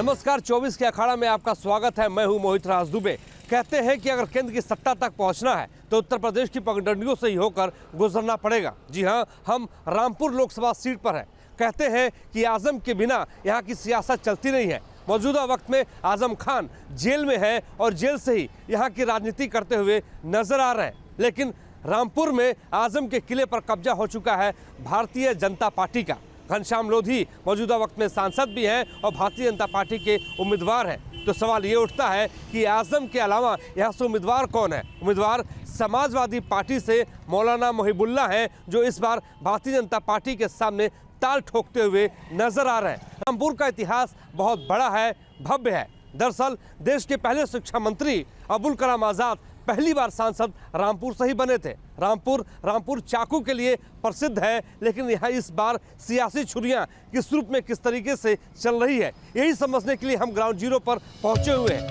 नमस्कार, 24 के अखाड़ा में आपका स्वागत है। मैं हूं मोहित राज दुबे। कहते हैं कि अगर केंद्र की सत्ता तक पहुंचना है तो उत्तर प्रदेश की पगडंडियों से ही होकर गुजरना पड़ेगा। जी हां, हम रामपुर लोकसभा सीट पर हैं। कहते हैं कि आजम के बिना यहां की सियासत चलती नहीं है। मौजूदा वक्त में आजम खान जेल में है और जेल से ही यहाँ की राजनीति करते हुए नजर आ रहे हैं। लेकिन रामपुर में आजम के किले पर कब्जा हो चुका है भारतीय जनता पार्टी का। घनश्याम लोधी मौजूदा वक्त में सांसद भी हैं और भारतीय जनता पार्टी के उम्मीदवार हैं। तो सवाल ये उठता है कि आजम के अलावा यहाँ से उम्मीदवार कौन है। उम्मीदवार समाजवादी पार्टी से मौलाना मोहिबुल्लाह हैं, जो इस बार भारतीय जनता पार्टी के सामने ताल ठोकते हुए नजर आ रहे हैं। रामपुर का इतिहास बहुत बड़ा है, भव्य है। दरअसल देश के पहले शिक्षा मंत्री अबुल कलाम आज़ाद पहली बार सांसद रामपुर से ही बने थे। रामपुर चाकू के लिए प्रसिद्ध है, लेकिन यहाँ इस बार सियासी छुरियां किस रूप में किस तरीके से चल रही है, यही समझने के लिए हम ग्राउंड जीरो पर पहुंचे हुए हैं।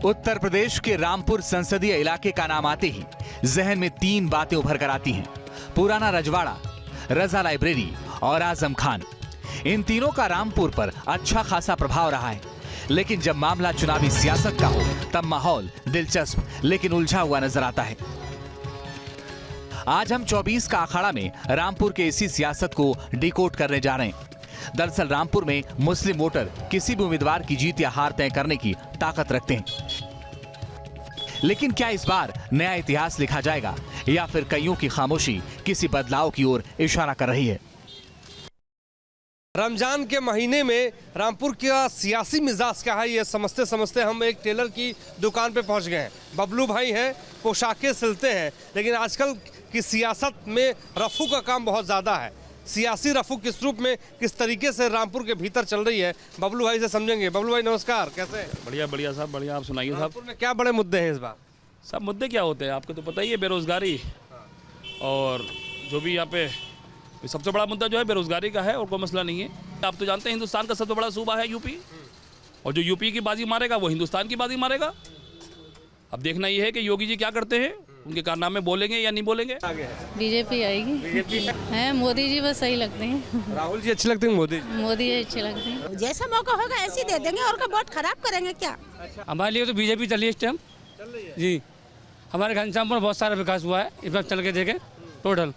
उत्तर प्रदेश के रामपुर संसदीय इलाके का नाम आते ही जहन में तीन बातें उभर कर आती हैं: पुराना रजवाड़ा, रजा लाइब्रेरी और आजम खान। इन तीनों का रामपुर पर अच्छा खासा प्रभाव रहा है। लेकिन जब मामला चुनावी सियासत का हो तब माहौल दिलचस्प लेकिन उलझा हुआ नजर आता है। आज हम 24 का अखाड़ा में रामपुर के इसी सियासत को डिकोड करने जा रहे हैं। दरअसल रामपुर में मुस्लिम वोटर किसी भी उम्मीदवार की जीत या हार तय करने की ताकत रखते हैं। लेकिन क्या इस बार नया इतिहास लिखा जाएगा या फिर कईयों की खामोशी किसी बदलाव की ओर इशारा कर रही है? रमजान के महीने में रामपुर का सियासी मिजाज क्या है, ये समझते समझते हम एक टेलर की दुकान पे पहुंच गए हैं। बबलू भाई हैं, पोशाकें सिलते हैं, लेकिन आजकल की सियासत में रफू का काम बहुत ज़्यादा है। सियासी रफू किस रूप में किस तरीके से रामपुर के भीतर चल रही है, बबलू भाई से समझेंगे। बबलू भाई नमस्कार, कैसे हैं? बढ़िया बढ़िया साहब, बढ़िया। आप सुनाइए साहब। रामपुर में क्या बड़े मुद्दे हैं इस बार? सब मुद्दे क्या होते हैं आपको तो पता ही है, बेरोजगारी। और जो भी यहाँ पे सबसे बड़ा मुद्दा जो है बेरोजगारी का है, और कोई मसला नहीं है। आप तो जानते हैं हिंदुस्तान का सबसे बड़ा सूबा है यूपी, और जो यूपी की बाजी मारेगा वो हिंदुस्तान की बाजी मारेगा। अब देखना ये है कि योगी जी क्या करते हैं, उनके कारनामे बोलेंगे या नहीं बोलेंगे। बीजेपी आएगी। बीजेपी है, मोदी जी बस सही लगते हैं। राहुल जी अच्छे लगते हैं? मोदी जी अच्छे लगते हैं। जैसा मौका होगा ऐसे ही दे देंगे, और का वोट खराब करेंगे क्या? हमारे लिए तो बीजेपी चली इस टाइम जी। हमारे घनश्याम पर बहुत सारा विकास हुआ है इस बार, चल के देखे टोटल।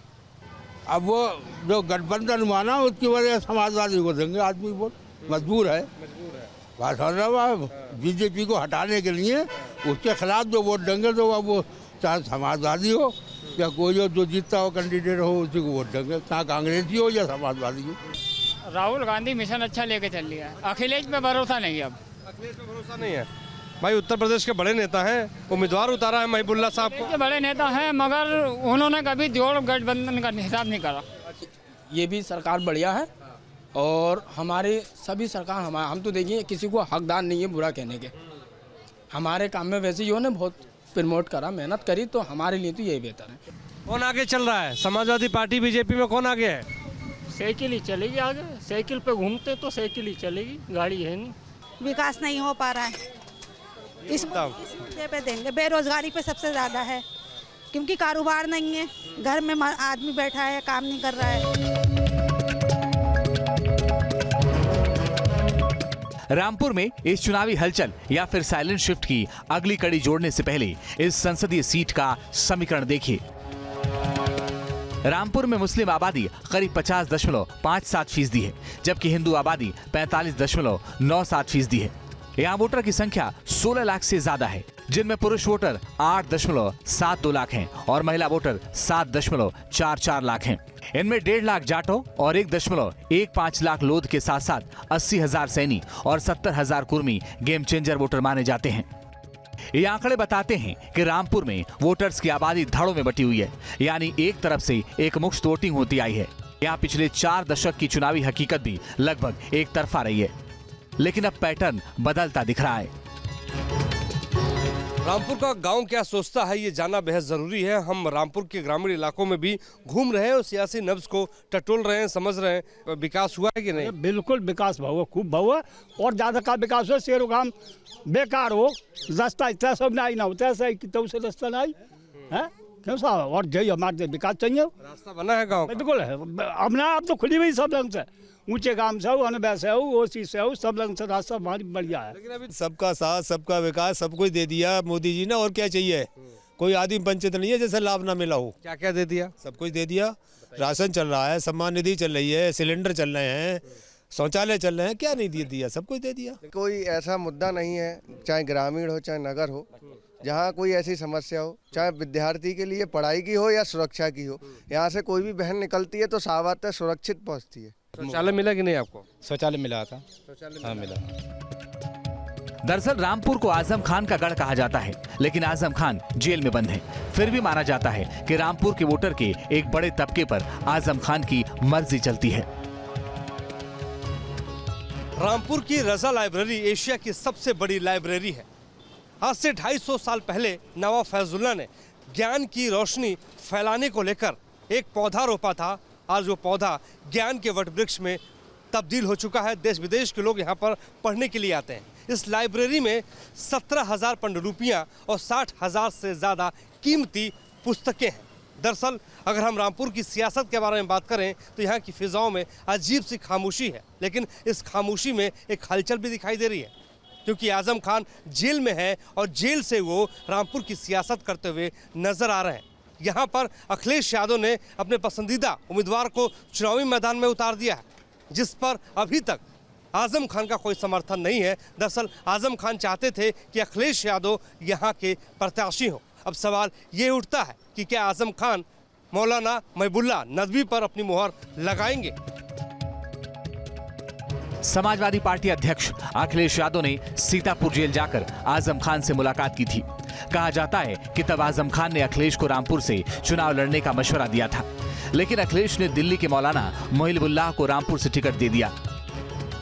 अब वो जो गठबंधन हुआ ना, उसकी वजह समाजवादी को देंगे आदमी वोट, मजबूर है। बात हो रहा है बीजेपी को हटाने के लिए, उसके खिलाफ जो वोट देंगे तो वो चाहे समाजवादी हो या कोई हो, जो जीतता हो कैंडिडेट हो उसी को वोट देंगे, चाहे कांग्रेसी हो या समाजवादी हो। राहुल गांधी मिशन अच्छा लेके चल लिया, अखिलेश पे भरोसा नहीं। अब अखिलेश पे भरोसा नहीं है भाई। उत्तर प्रदेश के बड़े नेता हैं, उम्मीदवार उतारा है मोहिबुल्लाह साहब को। बड़े नेता हैं, मगर उन्होंने कभी जोड़ गठबंधन का हिसाब नहीं करा। ये भी सरकार बढ़िया है, और हमारे सभी सरकार हम तो देखिए किसी को हकदार नहीं है बुरा कहने के। हमारे काम में वैसे ही ने बहुत प्रमोट करा, मेहनत करी, तो हमारे लिए तो यही बेहतर है। कौन आगे चल रहा है? समाजवादी पार्टी बीजेपी में कौन आगे है? साइकिल ही चलेगी आगे। साइकिल पे घूमते तो साइकिल ही चलेगी, गाड़ी है नहीं। विकास नहीं हो पा रहा है, इस मुद्दे पे देंगे। बेरोजगारी पे सबसे ज़्यादा है, क्योंकि कारोबार नहीं है, घर में आदमी बैठा है, काम नहीं कर रहा है। रामपुर में इस चुनावी हलचल या फिर साइलेंट शिफ्ट की अगली कड़ी जोड़ने से पहले इस संसदीय सीट का समीकरण देखिए। रामपुर में मुस्लिम आबादी करीब 50.57% है, जबकि हिंदू आबादी 45.97% है। यहाँ वोटर की संख्या 16 लाख से ज्यादा है, जिनमें पुरुष वोटर 8.72 लाख हैं और महिला वोटर 7.44 लाख हैं। इनमें 1.5 लाख जाटों और 1.15 लाख लोध के साथ साथ 80,000 सैनी और 70,000 कुर्मी गेम चेंजर वोटर माने जाते हैं। ये आंकड़े बताते हैं कि रामपुर में वोटर्स की आबादी धड़ों में बटी हुई है, यानी एक तरफ से एक मुश्त वोटिंग होती आई है। यहाँ पिछले 4 दशक की चुनावी हकीकत भी लगभग एक तरफा रही है, लेकिन अब पैटर्न बदलता दिख रहा है। रामपुर का गांव क्या सोचता है, ये जानना बेहद ज़रूरी है। हम रामपुर के ग्रामीण इलाकों में भी घूम रहे हैं और सियासी नब्ज को टटोल रहे हैं, समझ रहे हैं विकास हुआ है कि नहीं। बिल्कुल विकास हुआ, खूब हुआ, और ज़्यादा का विकास हो। शेर काम बेकार हो, रास्ता इतना सब नहीं ना होता है, तो उसे रास्ता नहीं है। क्यों साहब, और जय हमारे विकास चाहिए। रास्ता बना है गाँव का? बिल्कुल है, अब ना अब तो खुली हुई सब रंग से, ऊंचे गांव से हो, अनबै से हो, ओसी से हो, सब रंग से रास्ता हमारी बढ़िया है। लेकिन अभी सबका साथ सबका विकास सब कुछ दे दिया मोदी जी ने, और क्या चाहिए। कोई आदिम पंचायत नहीं है जैसे लाभ ना मिला हो। क्या क्या दे दिया? सब कुछ दे दिया, राशन चल रहा है, सम्मान निधि चल रही है, सिलेंडर चल रहे हैं, शौचालय चल रहे हैं, क्या नहीं दे दिया, सब कुछ दे दिया। कोई ऐसा मुद्दा नहीं है, चाहे ग्रामीण हो चाहे नगर हो, जहाँ कोई ऐसी समस्या हो, चाहे विद्यार्थी के लिए पढ़ाई की हो या सुरक्षा की हो, यहाँ से कोई भी बहन निकलती है तो साफ बात है सुरक्षित पहुँचती है। शौचालय मिला कि नहीं आपको? शौचालय मिला था, हाँ मिला। दरअसल रामपुर को आजम खान का गढ़ कहा जाता है, लेकिन आजम खान जेल में बंद है। फिर भी माना जाता है कि रामपुर के वोटर के एक बड़े तबके पर आजम खान की मर्जी चलती है। रामपुर की रजा लाइब्रेरी एशिया की सबसे बड़ी लाइब्रेरी है। आज से 250 साल पहले नवाब फैजुल्ला ने ज्ञान की रोशनी फैलाने को लेकर एक पौधा रोपा था। आज वो पौधा ज्ञान के वटवृक्ष में तब्दील हो चुका है। देश विदेश के लोग यहाँ पर पढ़ने के लिए आते हैं। इस लाइब्रेरी में 17,000 पांडुलिपियाँ और 60,000 से ज़्यादा कीमती पुस्तकें हैं। दरअसल अगर हम रामपुर की सियासत के बारे में बात करें तो यहाँ की फिजाओं में अजीब सी खामोशी है, लेकिन इस खामोशी में एक हलचल भी दिखाई दे रही है, क्योंकि आजम खान जेल में है और जेल से वो रामपुर की सियासत करते हुए नजर आ रहे हैं। यहाँ पर अखिलेश यादव ने अपने पसंदीदा उम्मीदवार को चुनावी मैदान में उतार दिया है, जिस पर अभी तक आजम खान का कोई समर्थन नहीं है। दरअसल आजम खान चाहते थे कि अखिलेश यादव यहाँ के प्रत्याशी हों। अब सवाल ये उठता है कि क्या आजम खान मौलाना महबुल्ला नदवी पर अपनी मुहर लगाएंगे? समाजवादी पार्टी अध्यक्ष अखिलेश यादव ने सीतापुर जेल जाकर आजम खान से मुलाकात की थी। कहा जाता है कि तब आजम खान ने अखिलेश को रामपुर से चुनाव लड़ने का मशवरा दिया था, लेकिन अखिलेश ने दिल्ली के मौलाना मोहिबुल्लाह को रामपुर से टिकट दे दिया।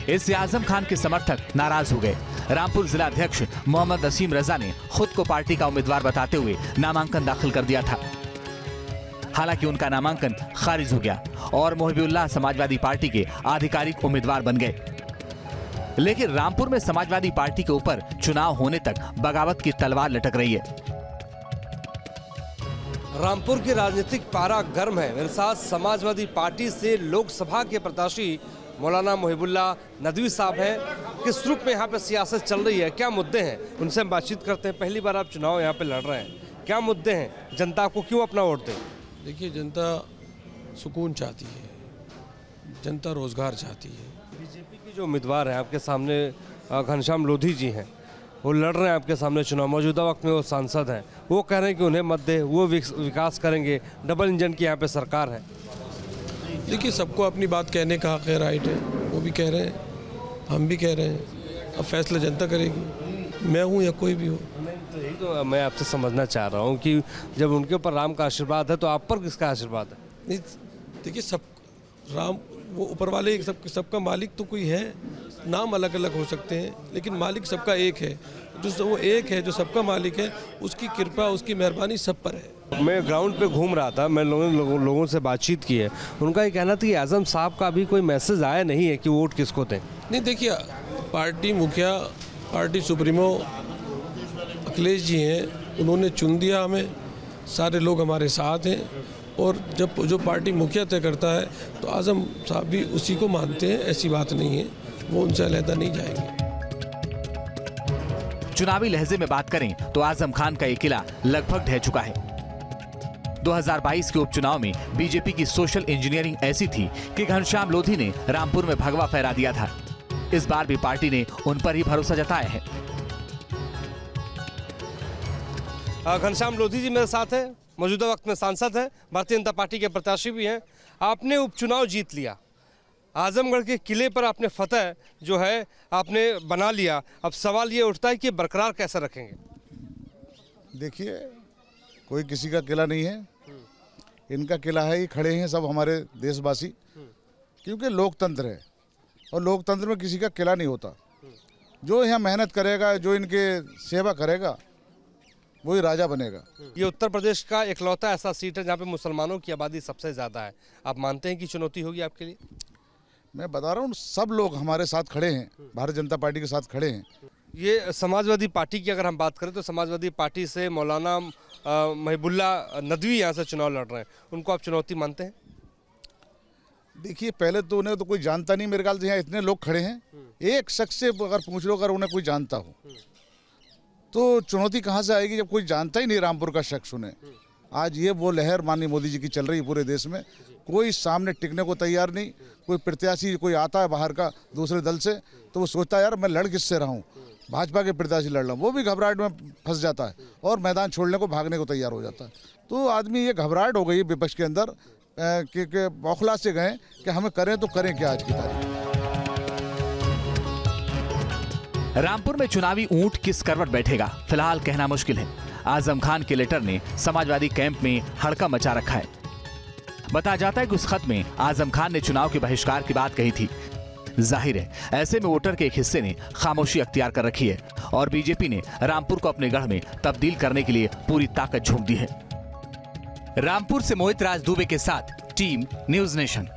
इससे आजम खान के समर्थक नाराज हो गए। रामपुर जिला अध्यक्ष मोहम्मद नसीम रजा ने खुद को पार्टी का उम्मीदवार बताते हुए नामांकन दाखिल कर दिया था। हालांकि उनका नामांकन खारिज हो गया और मोहिबुल्लाह समाजवादी पार्टी के आधिकारिक उम्मीदवार बन गए। लेकिन रामपुर में समाजवादी पार्टी के ऊपर चुनाव होने तक बगावत की तलवार लटक रही है। रामपुर की राजनीतिक पारा गर्म है। मेरे साथ समाजवादी पार्टी से लोकसभा के प्रत्याशी मौलाना मोहिबुल्लाह नदवी साहब हैं। किस रूप में यहाँ पे सियासत चल रही है, क्या मुद्दे हैं, उनसे हम बातचीत करते हैं। पहली बार आप चुनाव यहाँ पे लड़ रहे हैं, क्या मुद्दे हैं, जनता को क्यों अपना वोट दें? देखिए, जनता सुकून चाहती है, जनता रोजगार चाहती है। बीजेपी के जो उम्मीदवार हैं आपके सामने घनश्याम लोधी जी हैं, वो लड़ रहे हैं आपके सामने चुनाव। मौजूदा वक्त में वो सांसद हैं, वो कह रहे हैं कि उन्हें मत दे, वो विकास करेंगे, डबल इंजन की यहाँ पे सरकार है। देखिए, सबको अपनी बात कहने का हक है, राइट है, वो भी कह रहे हैं, हम भी कह रहे हैं। अब फैसला जनता करेगी, मैं हूँ या कोई भी हो। तो यही तो मैं आपसे समझना चाह रहा हूँ कि जब उनके ऊपर राम का आशीर्वाद है तो आप पर किसका आशीर्वाद है? नहीं, देखिए, सब राम वो ऊपर वाले सबका मालिक तो कोई है, नाम अलग अलग हो सकते हैं, लेकिन मालिक सबका एक है। जो वो एक है, जो सबका मालिक है, उसकी कृपा, उसकी मेहरबानी सब पर है। मैं ग्राउंड पे घूम रहा था, मैं लोगों से बातचीत की है, उनका ये कहना था कि आजम साहब का अभी कोई मैसेज आया नहीं है कि वोट किसको दें। नहीं, देखिए, पार्टी मुखिया, पार्टी सुप्रीमो अखिलेश जी हैं, उन्होंने चुन दिया हमें, सारे लोग हमारे साथ हैं, और जब जो पार्टी मुखिया तय करता है तो आजम साहब भी उसी को मानते हैं। ऐसी बात नहीं है, वो उनसे अलहदा नहीं जाएंगे। चुनावी लहजे में बात करें तो आजम खान का ये किला लगभग ढह चुका है। 2022 के उपचुनाव में बीजेपी की सोशल इंजीनियरिंग ऐसी थी कि घनश्याम लोधी ने रामपुर में भगवा फहरा दिया था। इस बार भी पार्टी ने उन पर ही भरोसा जताया है। घनश्याम लोधी जी मेरे साथ है, मौजूदा वक्त में सांसद है, भारतीय जनता पार्टी के प्रत्याशी भी हैं। आपने उपचुनाव जीत लिया, आजमगढ़ के किले पर आपने फतह जो है आपने बना लिया। अब सवाल ये उठता है कि बरकरार कैसे रखेंगे? देखिए, कोई किसी का किला नहीं है, इनका किला है, ये खड़े हैं सब हमारे देशवासी, क्योंकि लोकतंत्र है और लोकतंत्र में किसी का किला नहीं होता। जो यहाँ मेहनत करेगा, जो इनके सेवा करेगा, वही राजा बनेगा। ये उत्तर प्रदेश का इकलौता ऐसा सीट है जहाँ पे मुसलमानों की आबादी सबसे ज़्यादा है। आप मानते हैं कि चुनौती होगी आपके लिए? मैं बता रहा हूँ, सब लोग हमारे साथ खड़े हैं, भारतीय जनता पार्टी के साथ खड़े हैं। ये समाजवादी पार्टी की अगर हम बात करें तो समाजवादी पार्टी से मौलाना महिबुल्ला नदवी यहाँ से चुनाव लड़ रहे हैं, उनको आप चुनौती मानते हैं? देखिए, पहले तो उन्हें तो कोई जानता नहीं, मेरे ख्याल से यहाँ इतने लोग खड़े हैं, एक शख्स से अगर पूछ लो अगर उन्हें कोई जानता हो तो चुनौती कहाँ से आएगी जब कोई जानता ही नहीं रामपुर का शख्स उन्हें। आज ये वो लहर माननीय मोदी जी की चल रही है पूरे देश में, कोई सामने टिकने को तैयार नहीं। कोई प्रत्याशी कोई आता है बाहर का दूसरे दल से तो वो सोचता है यार मैं लड़ किससे रहा हूँ, भाजपा के प्रत्याशी लड़ रहा हूँ, वो भी घबराहट में फंस जाता है और मैदान छोड़ने को भागने को तैयार हो जाता है। तो आदमी ये घबराहट हो गई विपक्ष के अंदर कि बौखला से गए कि हमें करें तो करें क्या आज की तारीख। रामपुर में चुनावी ऊंट किस करवट बैठेगा फिलहाल कहना मुश्किल है। आजम खान के लेटर ने समाजवादी कैंप में हड़कंप मचा रखा है। बताया जाता है कि उस खत में आजम खान ने चुनाव के बहिष्कार की बात कही थी। जाहिर है ऐसे में वोटर के एक हिस्से ने खामोशी अख्तियार कर रखी है और बीजेपी ने रामपुर को अपने गढ़ में तब्दील करने के लिए पूरी ताकत झोंक दी है। रामपुर से मोहित राज दुबे के साथ टीम न्यूज नेशन।